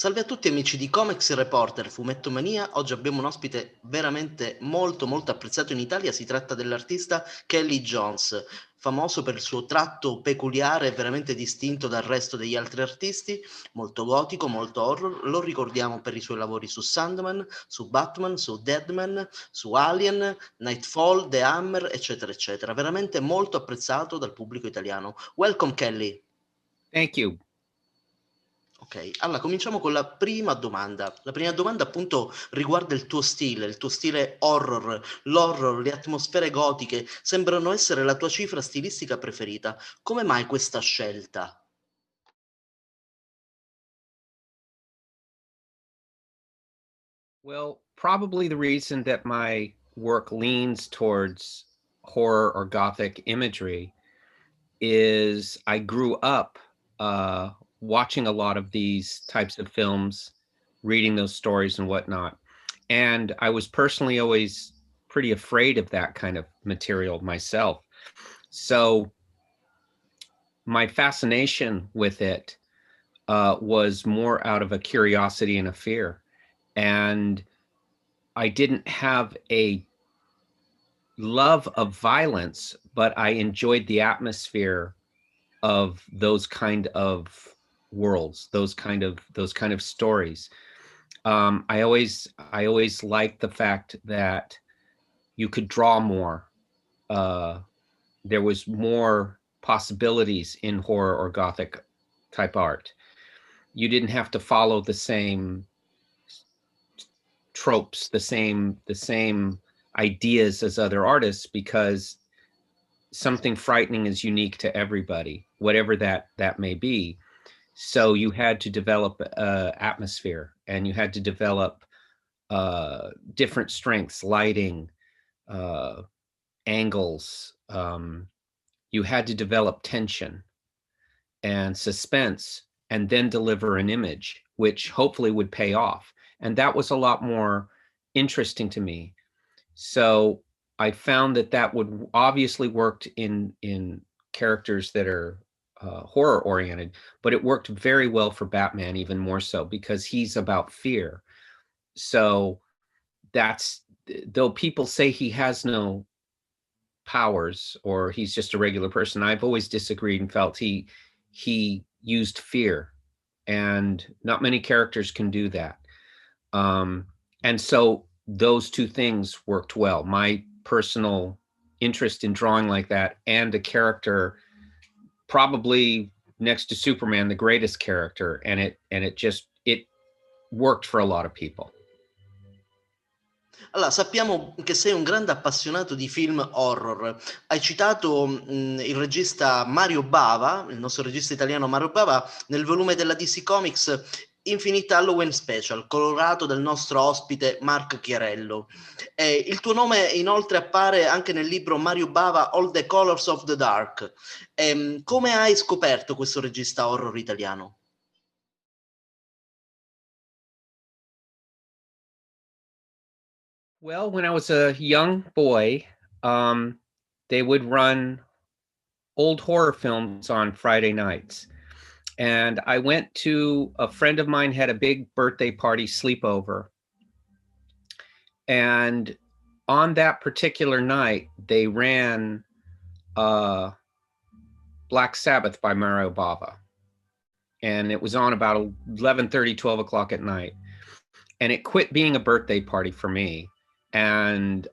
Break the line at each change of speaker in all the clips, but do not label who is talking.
Salve a tutti amici di Comics Reporter Fumetto Mania, oggi abbiamo un ospite veramente molto apprezzato in Italia, si tratta dell'artista Kelley Jones, famoso per il suo tratto peculiare e veramente distinto dal resto degli altri artisti, molto gotico, molto horror, lo ricordiamo per i suoi lavori su Sandman, su Batman, su Deadman, su Alien, Nightfall, The Hammer, eccetera eccetera, veramente molto apprezzato dal pubblico italiano. Welcome Kelley!
Thank you.
Ok, allora cominciamo con la prima domanda. La prima domanda appunto riguarda il tuo stile horror, l'horror, le atmosfere gotiche sembrano essere la tua cifra stilistica preferita. Come mai questa scelta?
Well, probably the reason that my work leans towards horror or Gothic imagery is I grew up watching a lot of these types of films, reading those stories and whatnot. And I was personally always pretty afraid of that kind of material myself. So my fascination with it was more out of a curiosity and a fear. And I didn't have a love of violence, but I enjoyed the atmosphere of those kind of worlds, those kind of stories. I always liked the fact that you could draw more. There was more possibilities in horror or Gothic type art. You didn't have to follow the same tropes, the same ideas as other artists, because something frightening is unique to everybody, whatever that may be. So you had to develop atmosphere, and you had to develop different strengths, lighting, angles. You had to develop tension and suspense, and then deliver an image which hopefully would pay off. And that was a lot more interesting to me. So I found that would obviously worked in characters that are horror oriented, but it worked very well for Batman, even more so, because he's about fear. So that's, though people say he has no powers or he's just a regular person, I've always disagreed and felt he used fear, and not many characters can do that. And so those two things worked well. My personal interest in drawing like that, and a character probably next to Superman, the greatest character, and it worked for a lot of people.
Allora, sappiamo che sei un grande appassionato di film horror. Hai citato il regista Mario Bava, il nostro regista italiano Mario Bava, nel volume della DC Comics Infinite Halloween Special, colorato dal nostro ospite Mark Chiarello. Il tuo nome inoltre appare anche nel libro Mario Bava All the Colors of the Dark. Come hai scoperto questo regista horror italiano?
Well, when I was a young boy, they would run old horror films on Friday nights. And I went to, a friend of mine had a big birthday party sleepover. And on that particular night, they ran Black Sabbath by Mario Bava. And it was on about 11:30, 12 o'clock at night. And it quit being a birthday party for me. And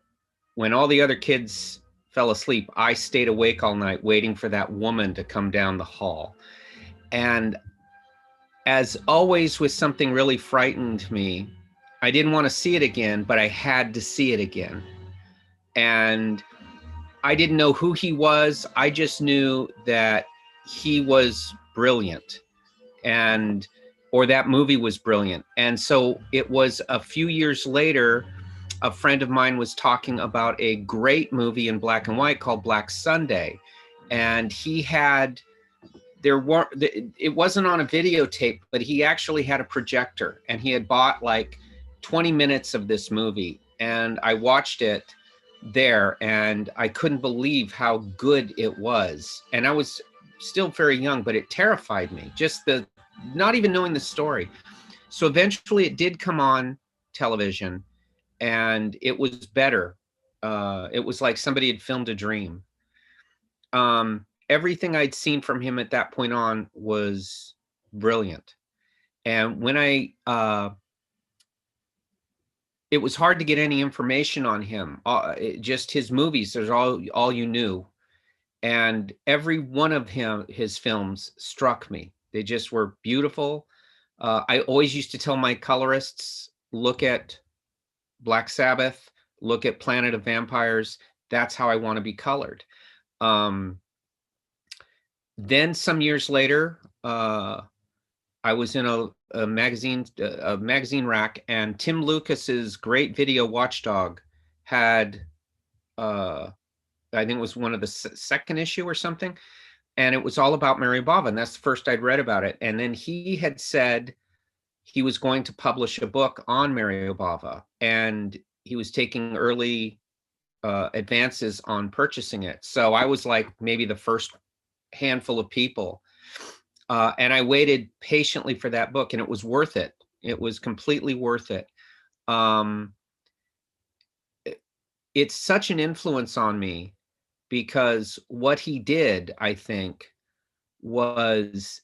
when all the other kids fell asleep, I stayed awake all night waiting for that woman to come down the hall. And as always, with something really frightened me, I didn't want to see it again, but I had to see it again. And I didn't know who he was. I just knew that he was brilliant, or that movie was brilliant. And so it was a few years later, a friend of mine was talking about a great movie in black and white called Black Sunday. And it wasn't on a videotape, but he actually had a projector, and he had bought like 20 minutes of this movie. And I watched it there, and I couldn't believe how good it was. And I was still very young, but it terrified me, just not even knowing the story. So eventually it did come on television, and it was better. It was like somebody had filmed a dream. Everything I'd seen from him at that point on was brilliant. And when it was hard to get any information on him. Just his movies, there's all you knew. And every one of his films struck me. They just were beautiful. I always used to tell my colorists, look at Black Sabbath, look at Planet of Vampires. That's how I want to be colored. Then some years later, I was in a magazine rack, and Tim Lucas's great video Watchdog had, I think it was one of the second issue or something, and it was all about Mario Bava, and that's the first I'd read about it. And then he had said he was going to publish a book on Mario Bava, and he was taking early advances on purchasing it. So I was like maybe the first handful of people. And I waited patiently for that book, and it was worth it. It was completely worth it. It's such an influence on me, because what he did, I think, was,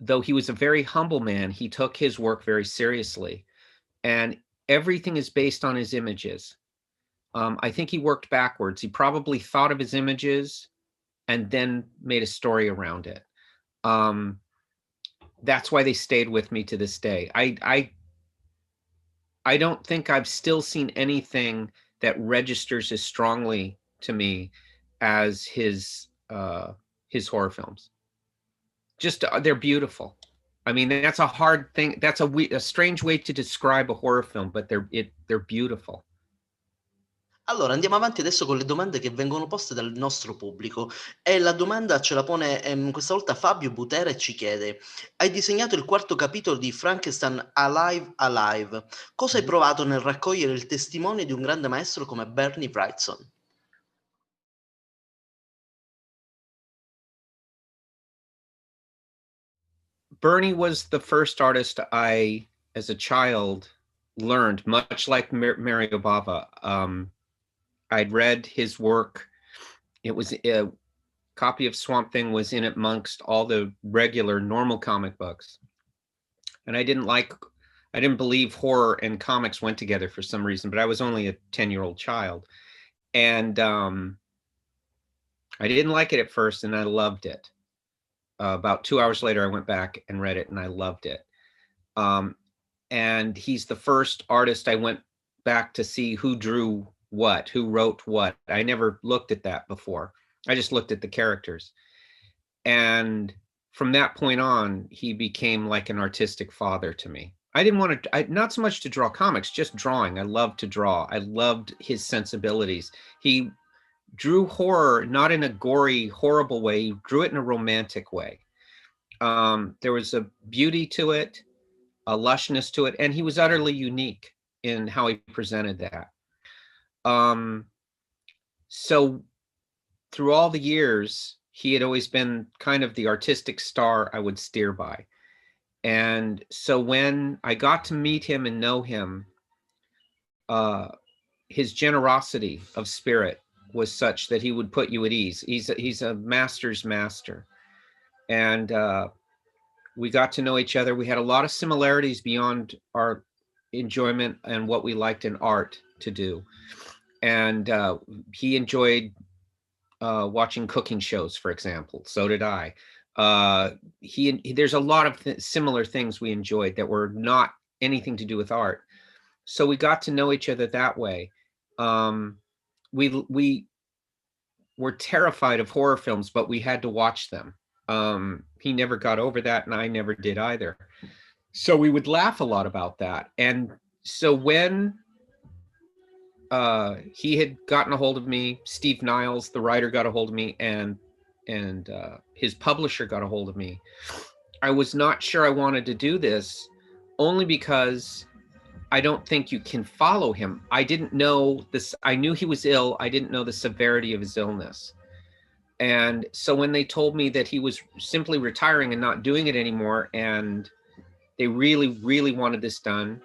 though he was a very humble man, he took his work very seriously, and everything is based on his images. I think he worked backwards. He probably thought of his images and then made a story around it. That's why they stayed with me to this day. I don't think I've still seen anything that registers as strongly to me as his horror films. Just they're beautiful. I mean, that's a hard thing. That's a strange way to describe a horror film, but they're beautiful.
Allora, andiamo avanti adesso con le domande che vengono poste dal nostro pubblico, e la domanda ce la pone questa volta Fabio Butera e ci chiede: hai disegnato il quarto capitolo di Frankenstein Alive Alive. Cosa hai provato nel raccogliere il testimone di un grande maestro come Bernie Wrightson?
Bernie was the first artist I, as a child, learned, much like Mario Bava. I'd read his work. It was a copy of Swamp Thing was in amongst all the regular normal comic books. And I didn't believe horror and comics went together for some reason, but I was only a 10-year-old child. And I didn't like it at first, and I loved it. About 2 hours later, I went back and read it, and I loved it. And he's the first artist I went back to see who drew what, who wrote what. I never looked at that before. I just looked at the characters. And from that point on, he became like an artistic father to me. I didn't want to, not so much to draw comics, just drawing. I loved to draw. I loved his sensibilities. He drew horror, not in a gory, horrible way. He drew it in a romantic way. There was a beauty to it, a lushness to it, and he was utterly unique in how he presented that. So through all the years, he had always been kind of the artistic star I would steer by. And so when I got to meet him and know him, his generosity of spirit was such that he would put you at ease. He's a master's master. And we got to know each other. We had a lot of similarities beyond our enjoyment and what we liked in art to do. And he enjoyed watching cooking shows, for example. So did I. There's a lot of similar things we enjoyed that were not anything to do with art. So we got to know each other that way. We were terrified of horror films, but we had to watch them. He never got over that, and I never did either. So we would laugh a lot about that. And so when he had gotten a hold of me, Steve Niles, the writer, got a hold of me, and his publisher got a hold of me, I was not sure I wanted to do this, only because I don't think you can follow him. I didn't know this. I knew he was ill. I didn't know the severity of his illness. And so when they told me that he was simply retiring and not doing it anymore, and They really, really wanted this done.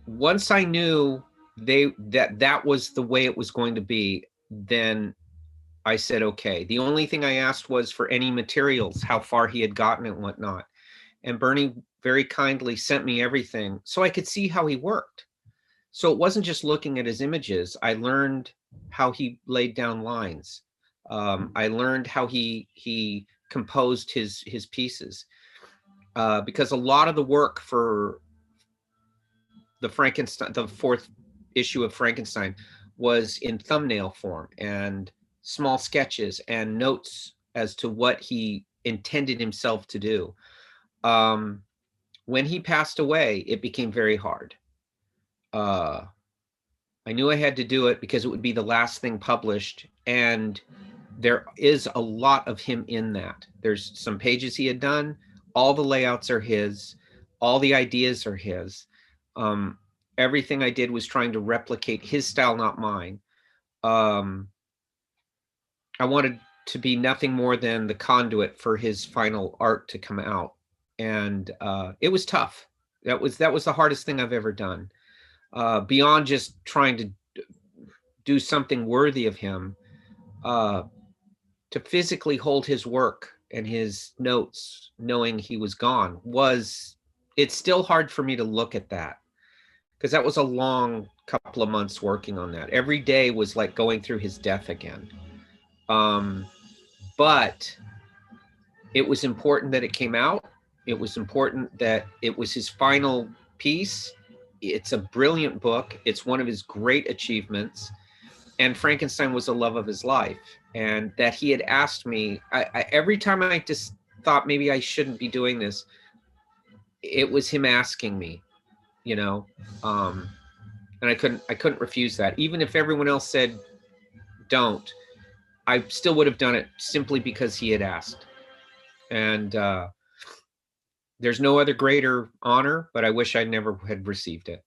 Once I knew that was the way it was going to be, then I said, okay. The only thing I asked was for any materials, how far he had gotten and whatnot. And Bernie very kindly sent me everything so I could see how he worked. So it wasn't just looking at his images. I learned how he laid down lines. I learned how he composed his pieces. Because a lot of the work for the Frankenstein, the 4th issue of Frankenstein, was in thumbnail form and small sketches and notes as to what he intended himself to do. When he passed away, it became very hard. I knew I had to do it because it would be the last thing published, and there is a lot of him in that. There's some pages he had done. All the layouts are his. All the ideas are his. Everything I did was trying to replicate his style, not mine. I wanted to be nothing more than the conduit for his final art to come out. And it was tough. That was the hardest thing I've ever done. Beyond just trying to do something worthy of him, to physically hold his work and his notes, knowing he was gone, it's still hard for me to look at that, because that was a long couple of months working on that. Every day was like going through his death again. But it was important that it came out. It was important that it was his final piece. It's a brilliant book. It's one of his great achievements. And Frankenstein was the love of his life. And that he had asked me, every time I just thought maybe I shouldn't be doing this, it was him asking me, you know, and I couldn't refuse that. Even if everyone else said, don't, I still would have done it simply because he had asked. And there's no other greater honor, but I wish I never had received it.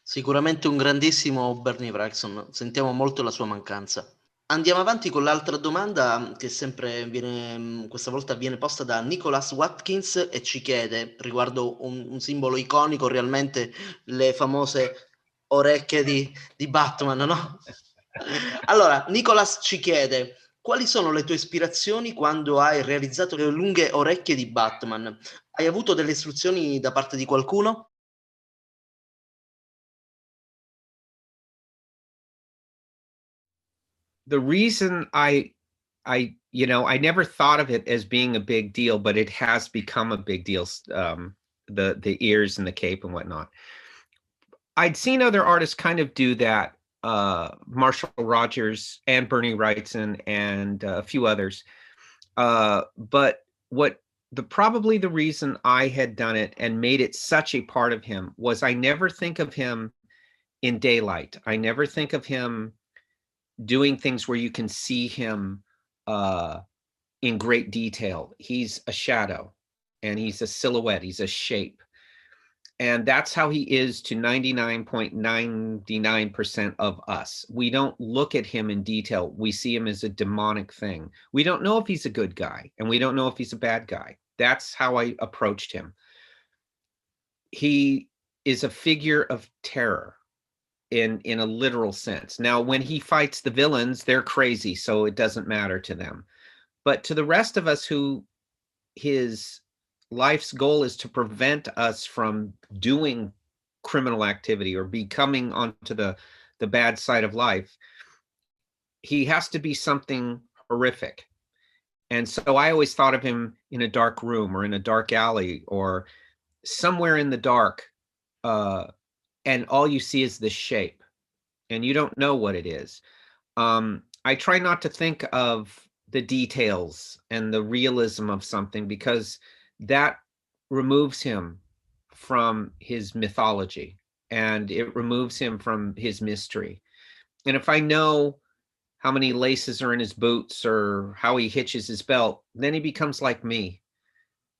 Sicuramente un grandissimo Bernie Wrightson, sentiamo molto la sua mancanza. Andiamo avanti con l'altra domanda che sempre viene, questa volta viene posta da Nicholas Watkins e ci chiede, riguardo un simbolo iconico, realmente le famose orecchie di Batman, no? Allora, Nicholas ci chiede, quali sono le tue ispirazioni quando hai realizzato le lunghe orecchie di Batman? Hai avuto delle istruzioni da parte di qualcuno?
The reason I never thought of it as being a big deal, but it has become a big deal. The ears and the cape and whatnot. I'd seen other artists kind of do that. Marshall Rogers and Bernie Wrightson and a few others. But probably the reason I had done it and made it such a part of him was I never think of him in daylight. I never think of him doing things where you can see him in great detail. He's a shadow and he's a silhouette, he's a shape. And that's how he is to 99.99% of us. We don't look at him in detail. We see him as a demonic thing. We don't know if he's a good guy and we don't know if he's a bad guy. That's how I approached him. He is a figure of terror in a literal sense. Now, when he fights the villains, they're crazy, so it doesn't matter to them. But to the rest of us who his life's goal is to prevent us from doing criminal activity or becoming onto the bad side of life, he has to be something horrific. And so I always thought of him in a dark room or in a dark alley or somewhere in the dark, and all you see is this shape and you don't know what it is. I try not to think of the details and the realism of something because that removes him from his mythology and it removes him from his mystery. And if I know how many laces are in his boots or how he hitches his belt, then he becomes like me.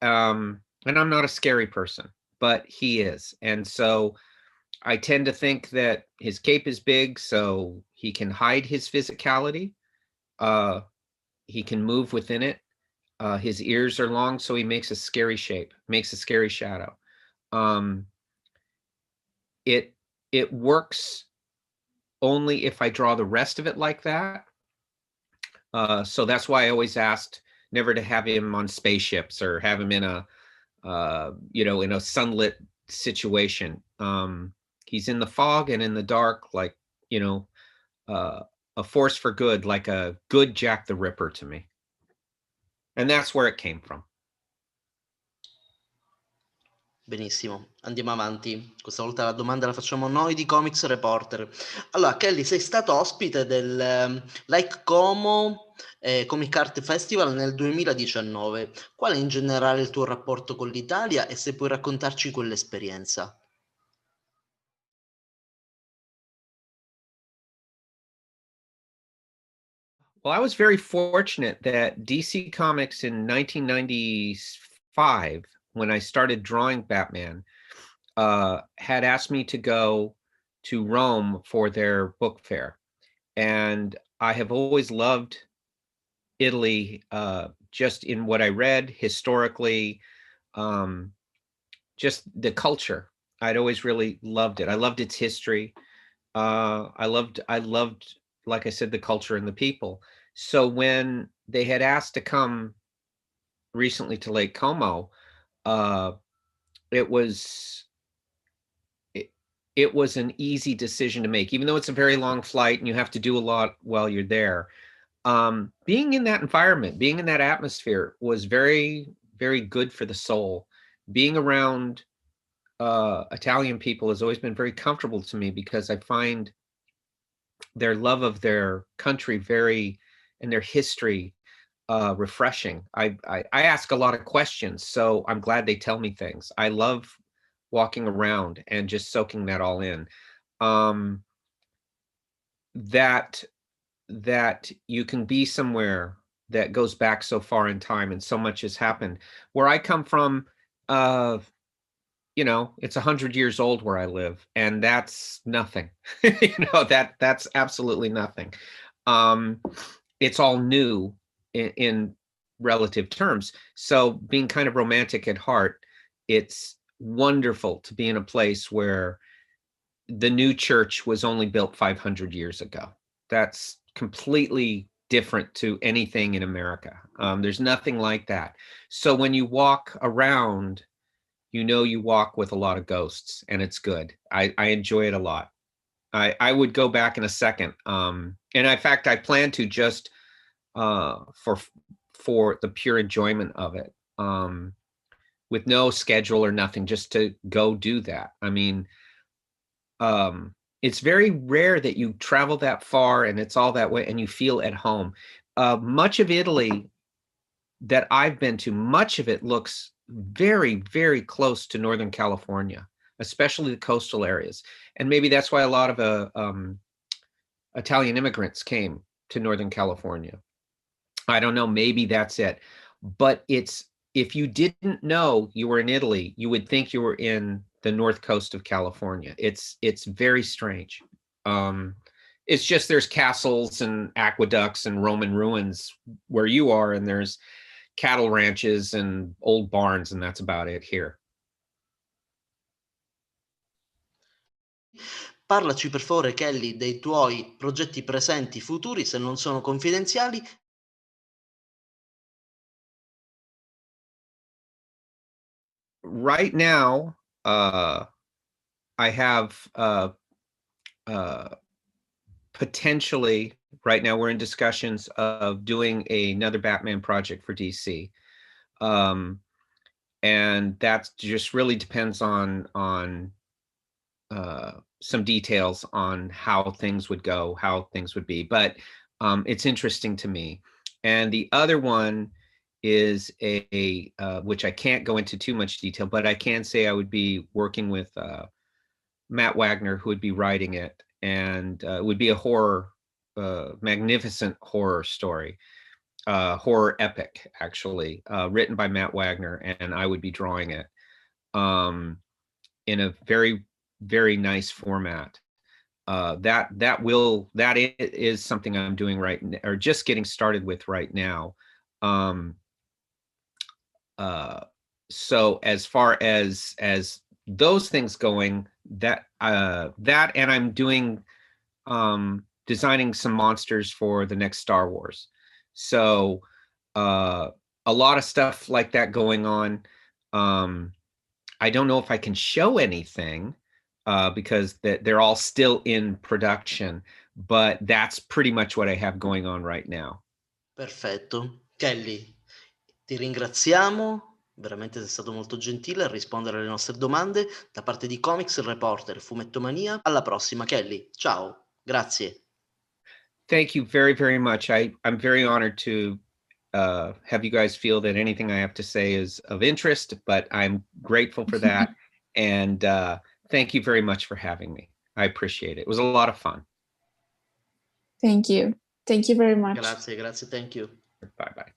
And I'm not a scary person, but he is. And so I tend to think that his cape is big so he can hide his physicality. He can move within it. His ears are long, so he makes a scary shape, makes a scary shadow. It works only if I draw the rest of it like that. So that's why I always asked never to have him on spaceships or have him in a, in a sunlit situation. He's in the fog and in the dark, like, a force for good, like a good Jack the Ripper to me. And that's where it came from.
Benissimo, andiamo avanti. Questa volta la domanda la facciamo noi di Comics Reporter. Allora, Kelley, sei stato ospite del Like Como Comic Art Festival nel 2019. Qual è in generale il tuo rapporto con l'Italia e se puoi raccontarci quell'esperienza?
Well, I was very fortunate that DC Comics in 1995, when I started drawing Batman, had asked me to go to Rome for their book fair. And I have always loved Italy, just in what I read historically, just the culture. I'd always really loved it. I loved its history. I loved, like I said, the culture and the people. So when they had asked to come recently to Lake Como, it was an easy decision to make, even though it's a very long flight and you have to do a lot while you're there. Being in that environment, being in that atmosphere was very, very good for the soul. Being around Italian people has always been very comfortable to me because I find their love of their country and their history refreshing. I ask a lot of questions, so I'm glad they tell me things. I love walking around and just soaking that all in. That you can be somewhere that goes back so far in time and so much has happened. Where I come from, it's 100 years old where I live, and that's nothing. That's absolutely nothing. It's all new in relative terms. So being kind of romantic at heart, it's wonderful to be in a place where the new church was only built 500 years ago. That's completely different to anything in America. There's nothing like that. So when you walk around, you walk with a lot of ghosts, and it's good. I enjoy it a lot. I would go back in a second. And in fact, I plan to just for the pure enjoyment of it, with no schedule or nothing, just to go do that. I mean, it's very rare that you travel that far and it's all that way and you feel at home. Much of Italy that I've been to, much of it looks very, very close to Northern California, especially the coastal areas. And maybe that's why a lot of Italian immigrants came to Northern California. I don't know, maybe that's it. But if you didn't know you were in Italy, you would think you were in the north coast of California. It's very strange. It's just there's castles and aqueducts and Roman ruins where you are, and there's cattle ranches and old barns, and that's about it here.
Parlaci per favore, Kelley, dei tuoi progetti presenti futuri, se non sono confidenziali.
Right now, I have potentially, right now we're in discussions of doing another Batman project for DC. And that just really depends on some details on how things would go, how things would be, but it's interesting to me. And the other one is which I can't go into too much detail, but I can say I would be working with Matt Wagner, who would be writing it, and it would be a horror, magnificent horror story, horror epic, actually, written by Matt Wagner, and I would be drawing it in a very, very nice format. That is something I'm doing right now, or just getting started with right now. So as far as those things going, that and I'm doing designing some monsters for the next Star Wars. So a lot of stuff like that going on. I don't know if I can show anything because they're all still in production, but that's pretty much what I have going on right now.
Perfetto. Kelley, ti ringraziamo. Veramente sei stato molto gentile a rispondere alle nostre domande. Da parte di Comics Reporter Fumettomania. Alla prossima, Kelley. Ciao. Grazie.
Thank you very, very much. I'm very honored to have you guys feel that anything I have to say is of interest, but I'm grateful for that. And thank you very much for having me. I appreciate it. It was a lot of fun.
Thank you. Thank you very much.
Grazie, grazie. Thank you.
Bye-bye.